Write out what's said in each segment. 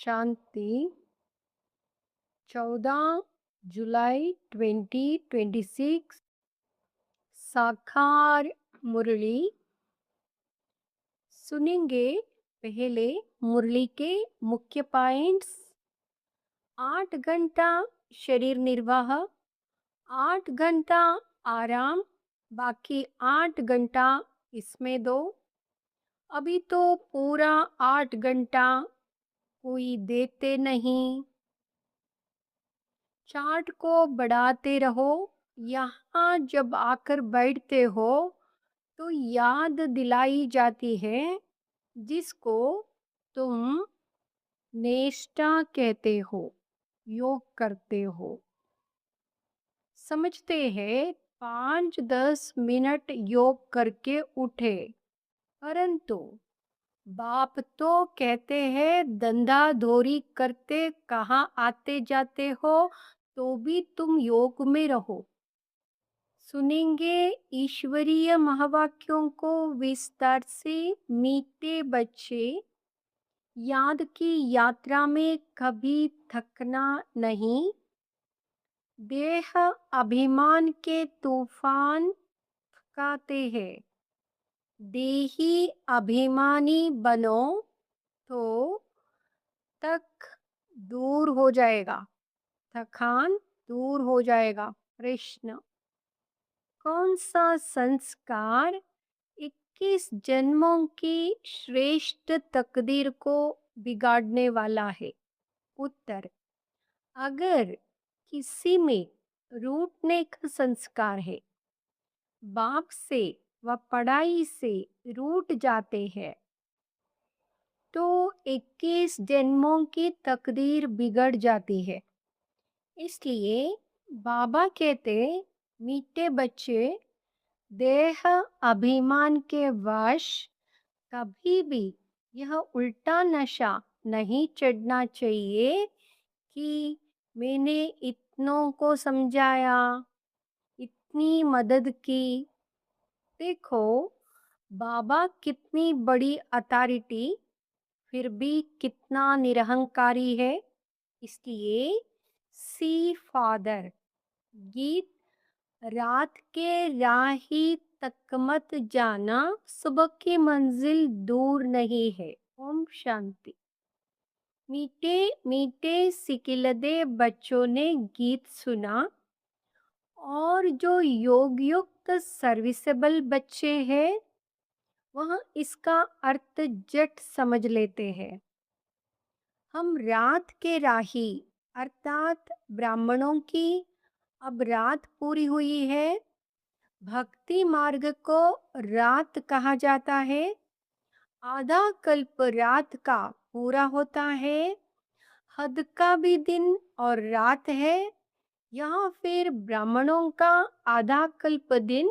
शांति। 14 जुलाई 2026 साकार मुरली सुनेंगे। पहले मुरली के मुख्य पॉइंट्स। 8 घंटा शरीर निर्वाह, 8 घंटा आराम, बाकी 8 घंटा इसमें दो। अभी तो पूरा 8 घंटा कोई देते नहीं। चार्ट को बढ़ाते रहो। यहाँ जब आकर बैठते हो तो याद दिलाई जाती है जिसको तुम नेष्टा कहते हो, योग करते हो। समझते हैं 5-10 मिनट योग करके उठे, परंतु बाप तो कहते हैं धंधा धोरी करते कहाँ आते जाते हो, तो भी तुम योग में रहो। सुनेंगे ईश्वरीय महावाक्यों को विस्तार से। मीठे बच्चे, याद की यात्रा में कभी थकना नहीं। देह अभिमान के तूफान थकाते हैं। देही अभिमानी बनो तो तक दूर हो जाएगा, थकान दूर हो जाएगा। प्रश्न, कौन सा संस्कार 21 जन्मों की श्रेष्ठ तकदीर को बिगाड़ने वाला है? उत्तर, अगर किसी में रूठने का संस्कार है, बाप से व पढ़ाई से रूठ जाते हैं, तो 21 जन्मों की तकदीर बिगड़ जाती है। इसलिए बाबा कहते, मीठे बच्चे, देह अभिमान के वश कभी भी यह उल्टा नशा नहीं चढ़ना चाहिए कि मैंने इतनों को समझाया, इतनी मदद की। देखो बाबा कितनी बड़ी अथॉरिटी, फिर भी कितना निरहंकारी है। इसलिए सी फादर गीत, रात के राही तक मत जाना, सुबह की मंजिल दूर नहीं है। ओम शांति। मीठे मीठे सिकिलदे बच्चों ने गीत सुना, और जो योग युक्त सर्विसेबल बच्चे हैं वह इसका अर्थ जट समझ लेते हैं। हम रात के राही अर्थात ब्राह्मणों की अब रात पूरी हुई है। भक्ति मार्ग को रात कहा जाता है। आधा कल्प रात का पूरा होता है। हद का भी दिन और रात है। यहाँ फिर ब्राह्मणों का आधा कल्प दिन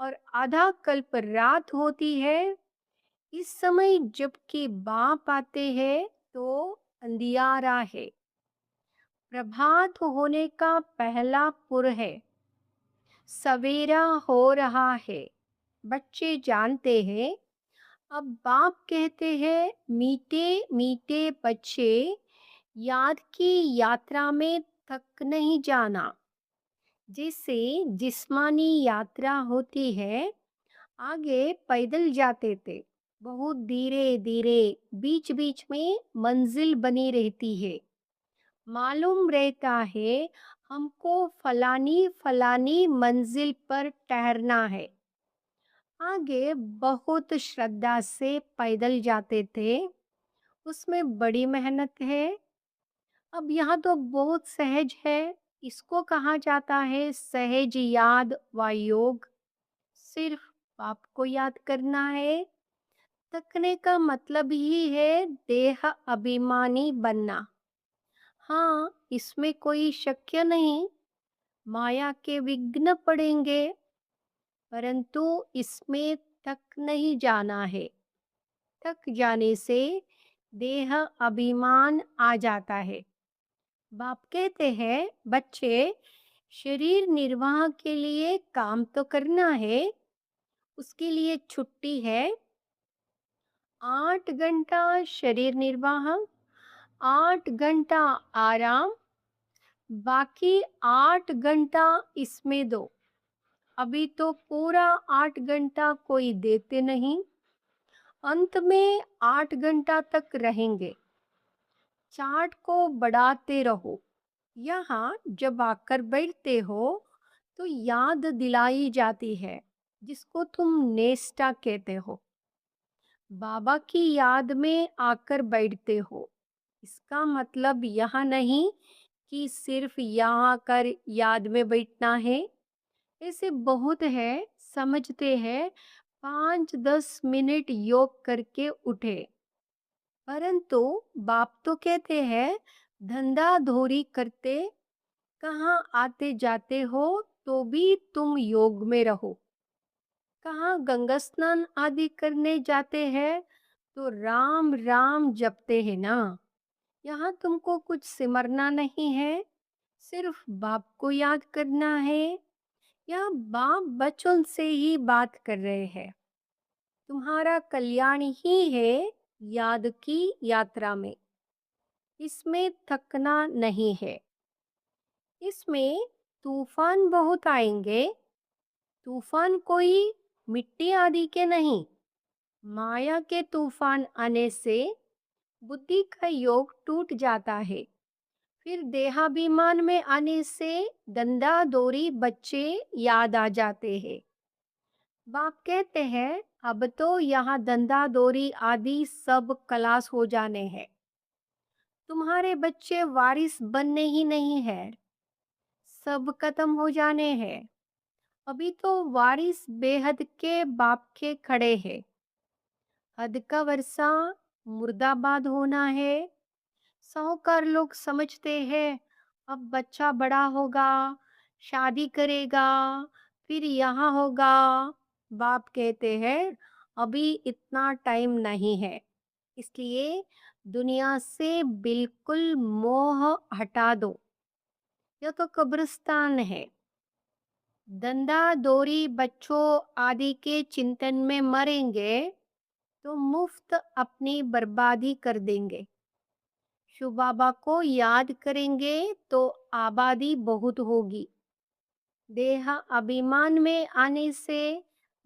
और आधा कल्प रात होती है। इस समय जबकि बाप आते हैं तो अंधियारा है। प्रभात होने का पहला पुर है। सवेरा हो रहा है। बच्चे जानते हैं। अब बाप कहते हैं, मीठे मीठे बच्चे, याद की यात्रा में थक नहीं जाना। जैसे जिस्मानी यात्रा होती है, आगे पैदल जाते थे, बहुत धीरे धीरे, बीच बीच में मंजिल बनी रहती है। मालूम रहता है हमको फलानी फलानी मंजिल पर ठहरना है। आगे बहुत श्रद्धा से पैदल जाते थे, उसमें बड़ी मेहनत है। अब यहाँ तो बहुत सहज है। इसको कहा जाता है सहज याद व योग। सिर्फ बाप को याद करना है। थकने का मतलब ही है देह अभिमानी बनना। हाँ, इसमें कोई शक्य नहीं। माया के विघ्न पड़ेंगे, परंतु इसमें थक नहीं जाना है। थक जाने से देह अभिमान आ जाता है। बाप कहते हैं, बच्चे, शरीर निर्वाह के लिए काम तो करना है, उसके लिए छुट्टी है। 8 घंटा शरीर निर्वाह, 8 घंटा आराम, बाकी 8 घंटा इसमें दो। अभी तो पूरा 8 घंटा कोई देते नहीं, अंत में 8 घंटा तक रहेंगे। चार्ट को बढ़ाते रहो। यहाँ जब आकर बैठते हो तो याद दिलाई जाती है, जिसको तुम नेस्टा कहते हो। बाबा की याद में आकर बैठते हो। इसका मतलब यह नहीं कि सिर्फ यहाँ आकर याद में बैठना है। ऐसे बहुत है, समझते हैं 5-10 मिनट योग करके उठे, परंतु बाप तो कहते हैं धंधा धोरी करते कहाँ आते जाते हो तो भी तुम योग में रहो। कहाँ गंगा स्नान आदि करने जाते हैं तो राम राम जपते हैं ना। यहाँ तुमको कुछ सिमरना नहीं है, सिर्फ बाप को याद करना है। यह बाप बचपन से ही बात कर रहे हैं। तुम्हारा कल्याण ही है याद की यात्रा में। इसमें थकना नहीं है। इसमें तूफान बहुत आएंगे। तूफान कोई मिट्टी आदि के नहीं, माया के तूफान आने से बुद्धि का योग टूट जाता है। फिर देहाभिमान में आने से दंडा दौरी बच्चे याद आ जाते हैं। बाप कहते हैं अब तो यहाँ दंडा दौरी आदि सब खलास हो जाने हैं। तुम्हारे बच्चे वारिस बनने ही नहीं है, सब खत्म हो जाने हैं। अभी तो वारिस बेहद के बाप के खड़े हैं। हद का वर्षा मुर्दाबाद होना है। साहूकार लोग समझते हैं अब बच्चा बड़ा होगा, शादी करेगा, फिर यहाँ होगा। बाप कहते हैं अभी इतना टाइम नहीं है, इसलिए दुनिया से बिल्कुल मोह हटा दो। यह तो कब्रिस्तान है। धंधा दोरी बच्चों आदि के चिंतन में मरेंगे तो मुफ्त अपनी बर्बादी कर देंगे। शिव बाबा को याद करेंगे तो आबादी बहुत होगी। देह अभिमान में आने से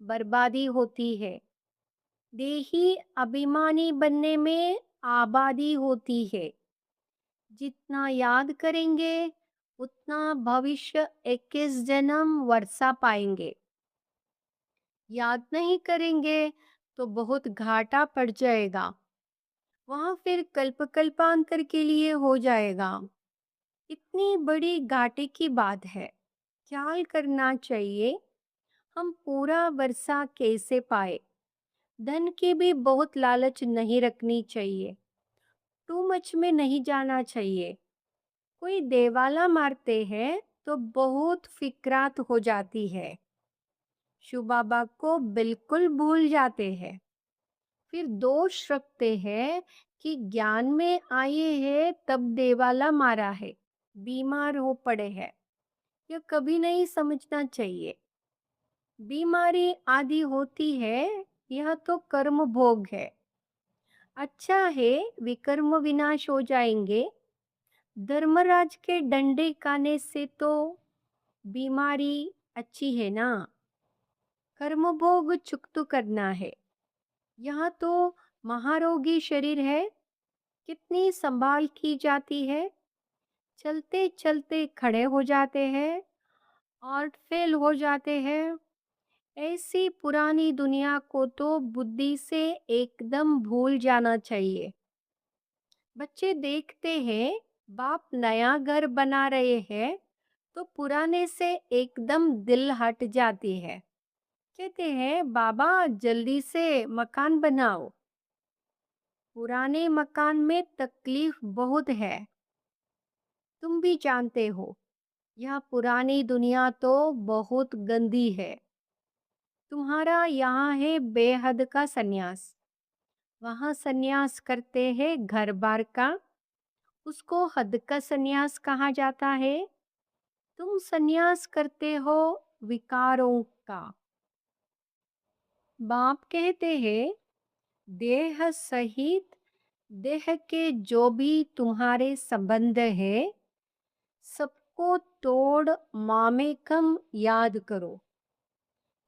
बर्बादी होती है। देही अभिमानी बनने में आबादी होती है। जितना याद करेंगे उतना भविष्य 21 जन्म वर्षा पाएंगे। याद नहीं करेंगे तो बहुत घाटा पड़ जाएगा। वहां फिर कल्प कल्पांतर के लिए हो जाएगा। इतनी बड़ी घाटे की बात है, ख्याल करना चाहिए। हम पूरा वर्षा कैसे पाए। धन की भी बहुत लालच नहीं रखनी चाहिए। टू मच में नहीं जाना चाहिए। कोई देवाला मारते हैं तो बहुत फिक्रात हो जाती है। शिव बाबा को बिल्कुल भूल जाते हैं। फिर दोष रखते हैं कि ज्ञान में आए हैं तब देवाला मारा है, बीमार हो पड़े हैं। यह कभी नहीं समझना चाहिए। बीमारी आदि होती है, यह तो कर्म भोग है। अच्छा है विकर्म विनाश हो जाएंगे। धर्मराज के डंडे खाने से तो बीमारी अच्छी है ना। कर्म भोग चुकतू करना है। यहाँ तो महारोगी शरीर है, कितनी संभाल की जाती है। चलते चलते खड़े हो जाते हैं और फेल हो जाते हैं। ऐसी पुरानी दुनिया को तो बुद्धि से एकदम भूल जाना चाहिए। बच्चे देखते हैं बाप नया घर बना रहे हैं तो पुराने से एकदम दिल हट जाती है। कहते हैं बाबा जल्दी से मकान बनाओ। पुराने मकान में तकलीफ बहुत है, तुम भी जानते हो। यह पुरानी दुनिया तो बहुत गंदी है। तुम्हारा यहाँ है बेहद का सन्यास। वहाँ सन्यास करते हैं घर बार का, उसको हद का सन्यास कहा जाता है। तुम सन्यास करते हो विकारों का। बाप कहते हैं देह सहित देह के जो भी तुम्हारे संबंध है, सबको तोड़ मामेकम याद करो।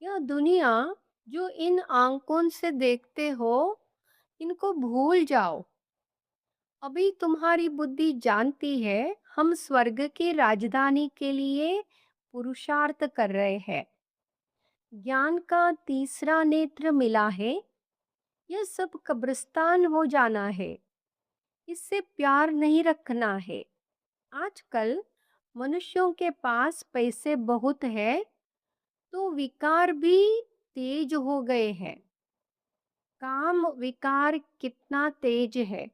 यह दुनिया जो इन आंखों से देखते हो, इनको भूल जाओ। अभी तुम्हारी बुद्धि जानती है हम स्वर्ग की राजधानी के लिए पुरुषार्थ कर रहे हैं। ज्ञान का तीसरा नेत्र मिला है। यह सब कब्रिस्तान हो जाना है। इससे प्यार नहीं रखना है। आजकल मनुष्यों के पास पैसे बहुत है, तो विकार भी तेज हो गए हैं। काम विकार कितना तेज है।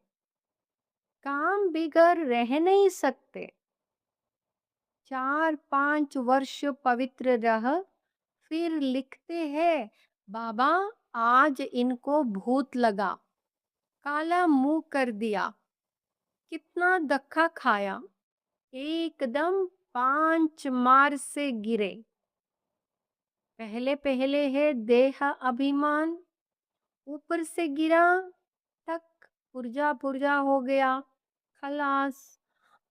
काम बिगर रह नहीं सकते। 4-5 वर्ष पवित्र रह, फिर लिखते हैं, बाबा आज इनको भूत लगा, काला मुंह कर दिया, कितना धक्का खाया, एकदम 5 मार से गिरे। पहले पहले है देह अभिमान, ऊपर से गिरा, तक पुर्जा पुर्जा हो गया, खलास,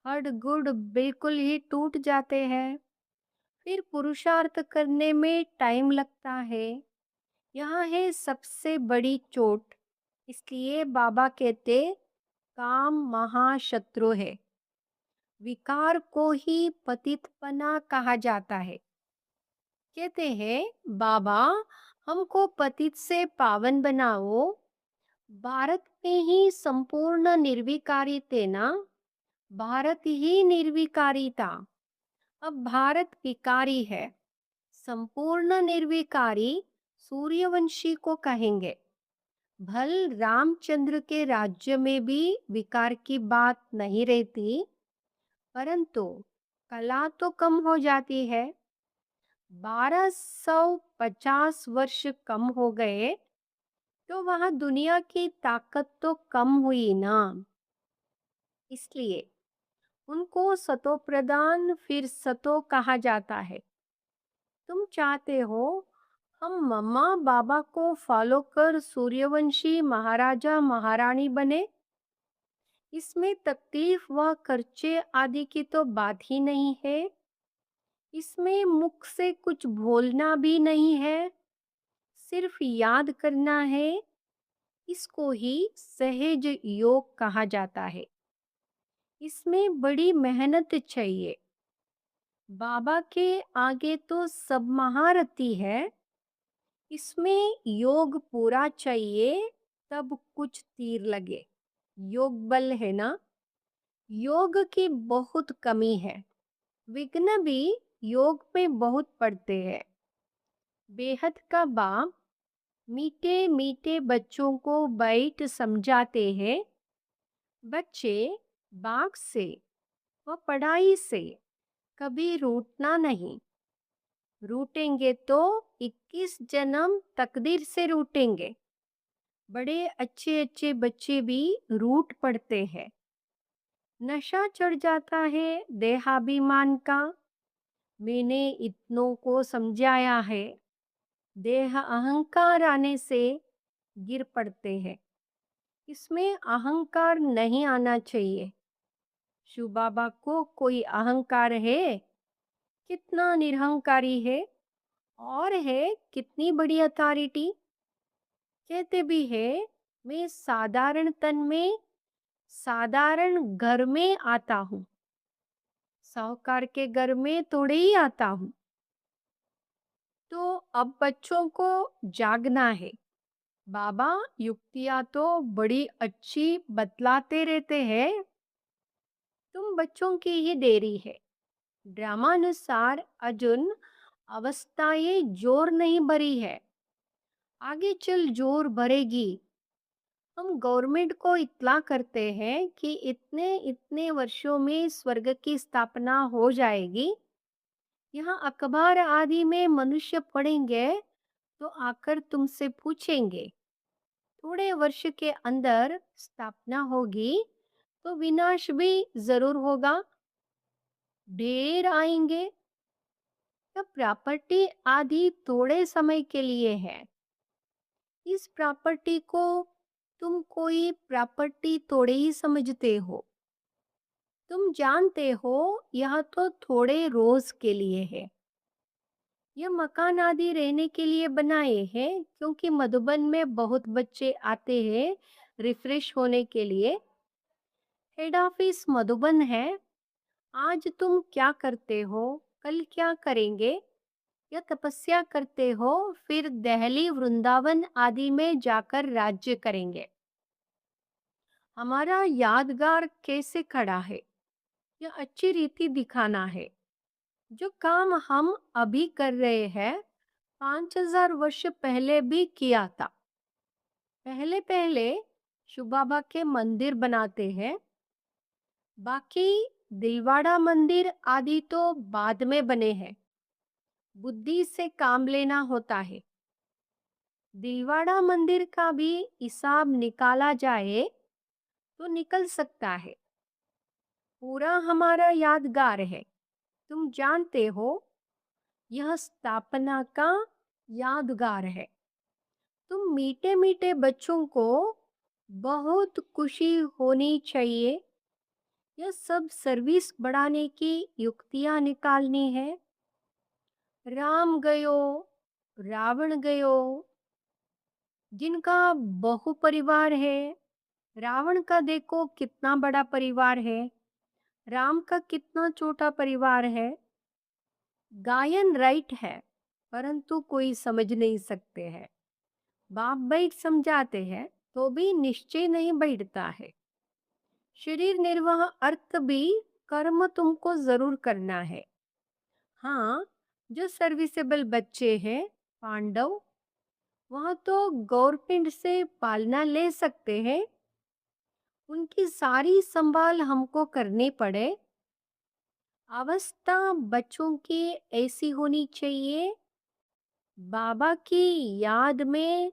हड गुड बिल्कुल ही टूट जाते हैं। फिर पुरुषार्थ करने में टाइम लगता है। यहाँ है सबसे बड़ी चोट। इसलिए बाबा कहते, काम महाशत्रु है। विकार को ही पतितपना कहा जाता है। कहते हैं, बाबा हमको पतित से पावन बनाओ। भारत में ही संपूर्ण निर्विकारी थे ना। भारत ही निर्विकारी था। अब भारत विकारी है। संपूर्ण निर्विकारी सूर्यवंशी को कहेंगे। भल रामचंद्र के राज्य में भी विकार की बात नहीं रहती, परंतु कला तो कम हो जाती है। 1250 वर्ष कम हो गए, तो वहां दुनिया की ताकत तो कम हुई ना। इसलिए उनको सतो प्रधान फिर सतो कहा जाता है। तुम चाहते हो हम मम्मा बाबा को फॉलो कर सूर्यवंशी महाराजा महारानी बने। इसमें तकलीफ व खर्चे आदि की तो बात ही नहीं है। इसमें मुख से कुछ बोलना भी नहीं है, सिर्फ याद करना है। इसको ही सहज योग कहा जाता है। इसमें बड़ी मेहनत चाहिए। बाबा के आगे तो सब महारथी है। इसमें योग पूरा चाहिए, तब कुछ तीर लगे। योग बल है ना। योग की बहुत कमी है। विघ्न भी योग में बहुत पड़ते हैं। बेहद का बाप मीठे मीठे बच्चों को बैठ समझाते हैं। बच्चे बाग से व पढ़ाई से कभी रूठना नहीं। रूठेंगे तो 21 जन्म तकदीर से रूठेंगे। बड़े अच्छे अच्छे बच्चे भी रूठ पड़ते हैं। नशा चढ़ जाता है देहाभिमान का। मैंने इतनों को समझाया है। देह अहंकार आने से गिर पड़ते हैं। इसमें अहंकार नहीं आना चाहिए। शिव बाबा को कोई अहंकार है? कितना निरहंकारी है। और है कितनी बड़ी अथॉरिटी। कहते भी है, मैं साधारण तन में साधारण घर में आता हूँ, साहूकार के घर में थोड़े ही आता हूँ। तो अब बच्चों को जागना है। बाबा युक्तियां तो बड़ी अच्छी बतलाते रहते हैं। तुम बच्चों की ही देरी है। ड्रामानुसार अर्जुन अवस्थाएं जोर नहीं भरी है, आगे चल जोर भरेगी। हम गवर्नमेंट को इत्तला करते हैं कि इतने इतने वर्षों में स्वर्ग की स्थापना हो जाएगी। यहाँ अखबार आदि में मनुष्य पढ़ेंगे तो आकर तुमसे पूछेंगे, थोड़े वर्ष के अंदर स्थापना होगी तो विनाश भी जरूर होगा। ढेर आएंगे। तब प्रॉपर्टी आदि थोड़े समय के लिए है। इस प्रॉपर्टी को तुम कोई प्रॉपर्टी थोड़े ही समझते हो। तुम जानते हो यह तो थोड़े रोज के लिए है। यह मकान आदि रहने के लिए बनाए हैं क्योंकि मधुबन में बहुत बच्चे आते हैं रिफ्रेश होने के लिए। हेड ऑफिस मधुबन है। आज तुम क्या करते हो, कल क्या करेंगे, या तपस्या करते हो, फिर दिल्ली वृंदावन आदि में जाकर राज्य करेंगे। हमारा यादगार कैसे खड़ा है, यह अच्छी रीति दिखाना है। जो काम हम अभी कर रहे हैं 5000 वर्ष पहले भी किया था। पहले पहले शिव बाबा के मंदिर बनाते हैं, बाकी दिलवाड़ा मंदिर आदि तो बाद में बने हैं। बुद्धि से काम लेना होता है। दिलवाड़ा मंदिर का भी हिसाब निकाला जाए तो निकल सकता है। पूरा हमारा यादगार है। तुम जानते हो यह स्थापना का यादगार है। तुम मीठे मीठे बच्चों को बहुत खुशी होनी चाहिए। यह सब सर्विस बढ़ाने की युक्तियां निकालनी है। राम गयो, रावण गयो, जिनका बहु परिवार है। रावण का देखो कितना बड़ा परिवार है, राम का कितना छोटा परिवार है। गायन राइट है, परंतु कोई समझ नहीं सकते हैं। बाप बैठ समझाते हैं तो भी निश्चय नहीं बैठता है। शरीर निर्वाह अर्थ भी कर्म तुमको जरूर करना है। हाँ, जो सर्विसेबल बच्चे हैं पांडव, वह तो गवर्नमेंट से पालना ले सकते हैं। उनकी सारी संभाल हमको करनी पड़े। अवस्था बच्चों की ऐसी होनी चाहिए, बाबा की याद में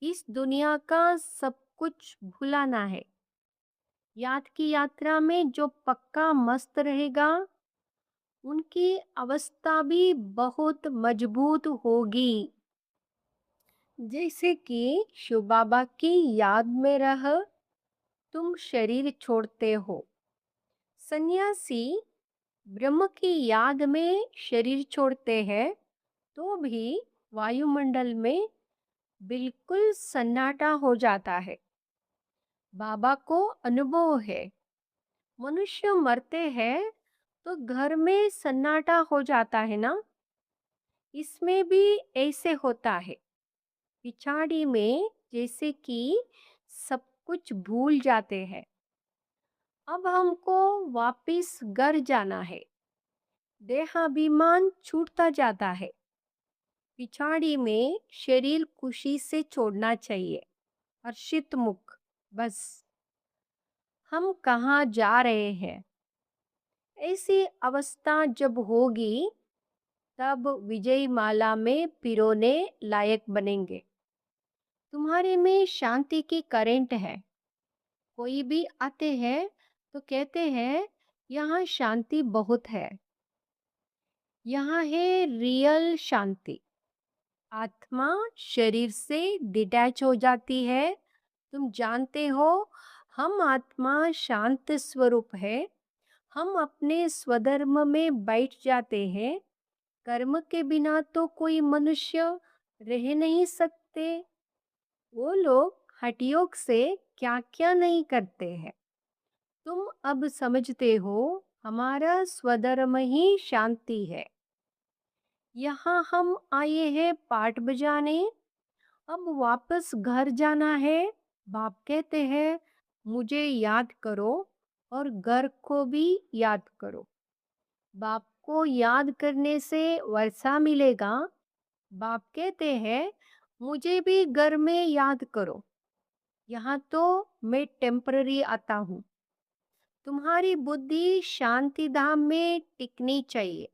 इस दुनिया का सब कुछ भुलाना है। याद की यात्रा में जो पक्का मस्त रहेगा, उनकी अवस्था भी बहुत मजबूत होगी। जैसे कि शिव बाबा की याद में रह तुम शरीर छोड़ते हो। सन्यासी ब्रह्म की याद में शरीर छोड़ते हैं तो भी वायुमंडल में बिल्कुल सन्नाटा हो जाता है। बाबा को अनुभव है। मनुष्य मरते हैं तो घर में सन्नाटा हो जाता है ना, इसमें भी ऐसे होता है। पिछाड़ी में जैसे कि सब कुछ भूल जाते हैं। अब हमको वापिस घर जाना है। देहाभिमान छूटता जाता है। पिछाड़ी में शरीर खुशी से छोड़ना चाहिए। हर्षित मुख, बस हम कहाँ जा रहे हैं। ऐसी अवस्था जब होगी तब विजय माला में पिरोने लायक बनेंगे। तुम्हारे में शांति की करंट है। कोई भी आते हैं तो कहते हैं यहाँ शांति बहुत है। यहाँ है रियल शांति। आत्मा शरीर से डिटैच हो जाती है। तुम जानते हो हम आत्मा शांत स्वरूप है। हम अपने स्वधर्म में बैठ जाते हैं। कर्म के बिना तो कोई मनुष्य रह नहीं सकते। वो लोग हठयोग से क्या क्या नहीं करते हैं। तुम अब समझते हो हमारा स्वधर्म ही शांति है। यहाँ हम आए हैं पाठ बजाने, अब वापस घर जाना है। बाप कहते हैं मुझे याद करो और घर को भी याद करो। बाप को याद करने से वर्षा मिलेगा। बाप कहते हैं मुझे भी घर में याद करो। यहाँ तो मैं टेम्पररी आता हूँ। तुम्हारी बुद्धि शांति धाम में टिकनी चाहिए,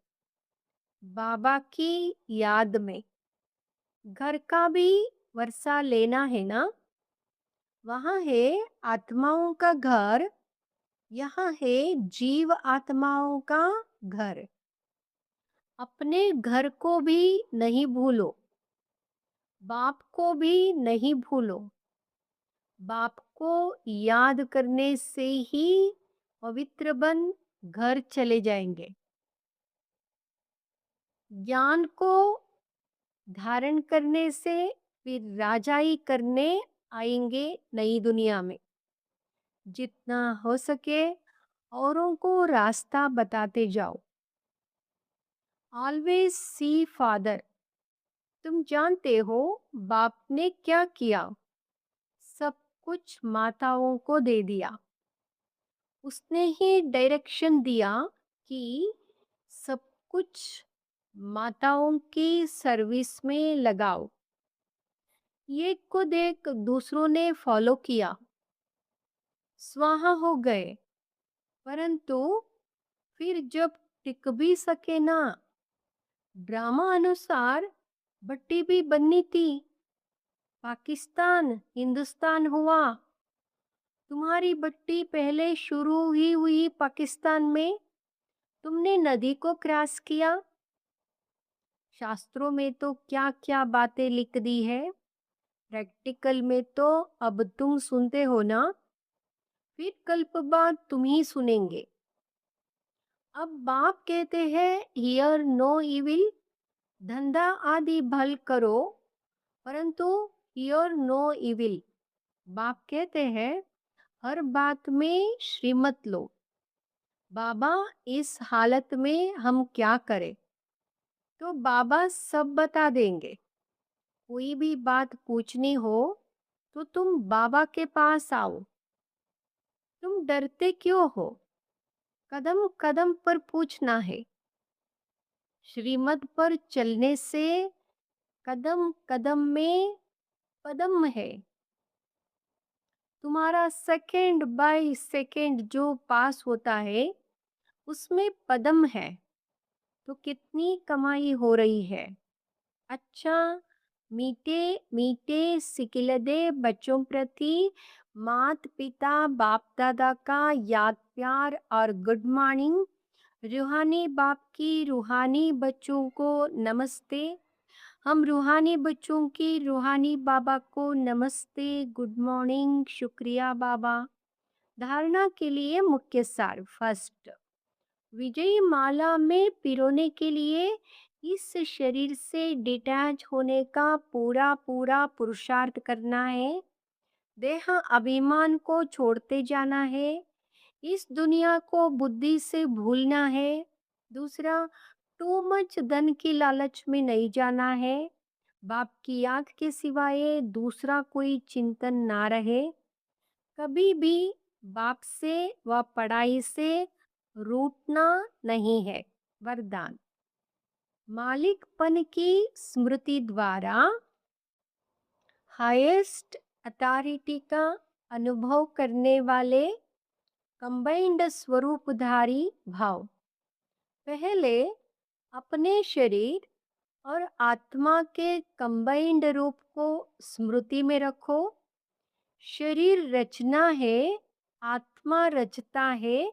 बाबा की याद में। घर का भी वर्षा लेना है ना। वहाँ है आत्माओं का घर, यहाँ है जीव आत्माओं का घर। अपने घर को भी नहीं भूलो, बाप को भी नहीं भूलो। बाप को याद करने से ही पवित्र बन घर चले जाएंगे। ज्ञान को धारण करने से फिर राजाई करने आएंगे नई दुनिया में। जितना हो सके औरों को रास्ता बताते जाओ। Always see father. तुम जानते हो बाप ने क्या किया? सब कुछ माताओं को दे दिया। उसने ही डायरेक्शन दिया कि सब कुछ माताओं की सर्विस में लगाओ। ये को देख दूसरों ने फॉलो किया, स्वाहा हो गए। परंतु फिर जब टिक भी सके ना, ड्रामा अनुसार भट्टी भी बननी थी। पाकिस्तान हिंदुस्तान हुआ। तुम्हारी भट्टी पहले शुरू ही हुई पाकिस्तान में। तुमने नदी को क्रॉस किया। शास्त्रों में तो क्या क्या बातें लिख दी है, प्रैक्टिकल में तो अब तुम सुनते हो ना, फिर कल्प बाद तुम ही सुनेंगे। अब बाप कहते हैं हियर नो इविल, धंधा आदि भल करो, परंतु हियर नो इविल। बाप कहते हैं हर बात में श्रीमत लो। बाबा इस हालत में हम क्या करें? तो बाबा सब बता देंगे। कोई भी बात पूछनी हो तो तुम बाबा के पास आओ। तुम डरते क्यों हो? कदम कदम पर पूछना है। श्रीमत पर चलने से कदम कदम में पदम है। तुम्हारा सेकंड बाय सेकंड जो पास होता है उसमें पदम है। तो कितनी कमाई हो रही है। अच्छा, मीठे मीठे सिकिलदे बच्चों प्रति मात पिता बाप दादा का याद प्यार और गुड मॉर्निंग। रूहानी बाप की रूहानी बच्चों को नमस्ते। हम रूहानी बच्चों की रूहानी बाबा को नमस्ते, गुड मॉर्निंग, शुक्रिया बाबा। धारणा के लिए मुख्य सार। फर्स्ट, विजयी माला में पिरोने के लिए इस शरीर से डिटैच होने का पूरा पूरा पुरुषार्थ करना है। देह अभिमान को छोड़ते जाना है। इस दुनिया को बुद्धि से भूलना है। दूसरा, टू मच धन की लालच में नहीं जाना है। बाप की याद के सिवाय दूसरा कोई चिंतन ना रहे। कभी भी बाप से व पढ़ाई से रूठना नहीं है। वरदान, मालिकपन की स्मृति द्वारा हाईएस्ट अथॉरिटी का अनुभव करने वाले कंबाइंड स्वरूपधारी भाव। पहले अपने शरीर और आत्मा के कंबाइंड रूप को स्मृति में रखो। शरीर रचना है, आत्मा रचता है।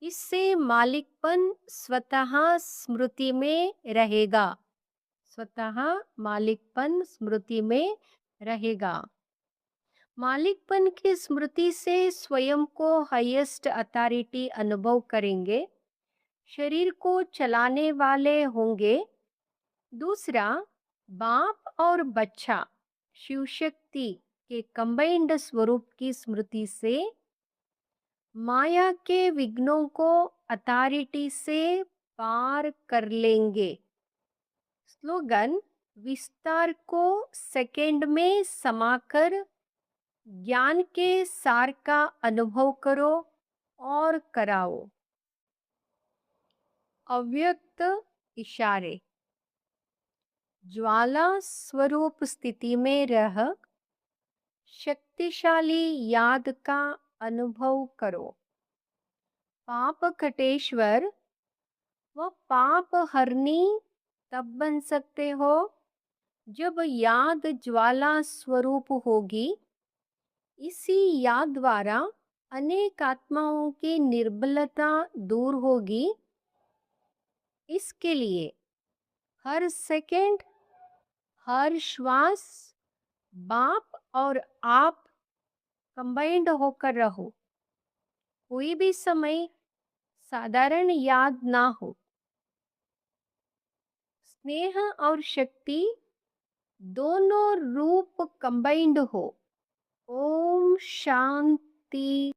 इससे मालिकपन स्वतः स्मृति में रहेगा। स्वतः मालिकपन स्मृति में रहेगा। मालिकपन की स्मृति से स्वयं को हाईएस्ट अथॉरिटी अनुभव करेंगे। शरीर को चलाने वाले होंगे। दूसरा, बाप और बच्चा शिव शक्ति के कंबाइंड स्वरूप की स्मृति से माया के विघ्नों को अथॉरिटी से पार कर लेंगे। स्लोगन, विस्तार को सेकंड में समाकर ज्ञान के सार का अनुभव करो और कराओ। अव्यक्त इशारे। ज्वाला स्वरूप स्थिति में रह शक्तिशाली याद का अनुभव करो। पाप खटेश्वर व पाप हरनी तब बन सकते हो जब याद ज्वाला स्वरूप होगी। इसी याद द्वारा अनेक आत्माओं की निर्बलता दूर होगी। इसके लिए हर सेकंड, हर श्वास बाप और आप कंबाइंड होकर रहो। कोई भी समय साधारण याद ना हो। स्नेह और शक्ति दोनों रूप कंबाइंड हो। ओम शांति।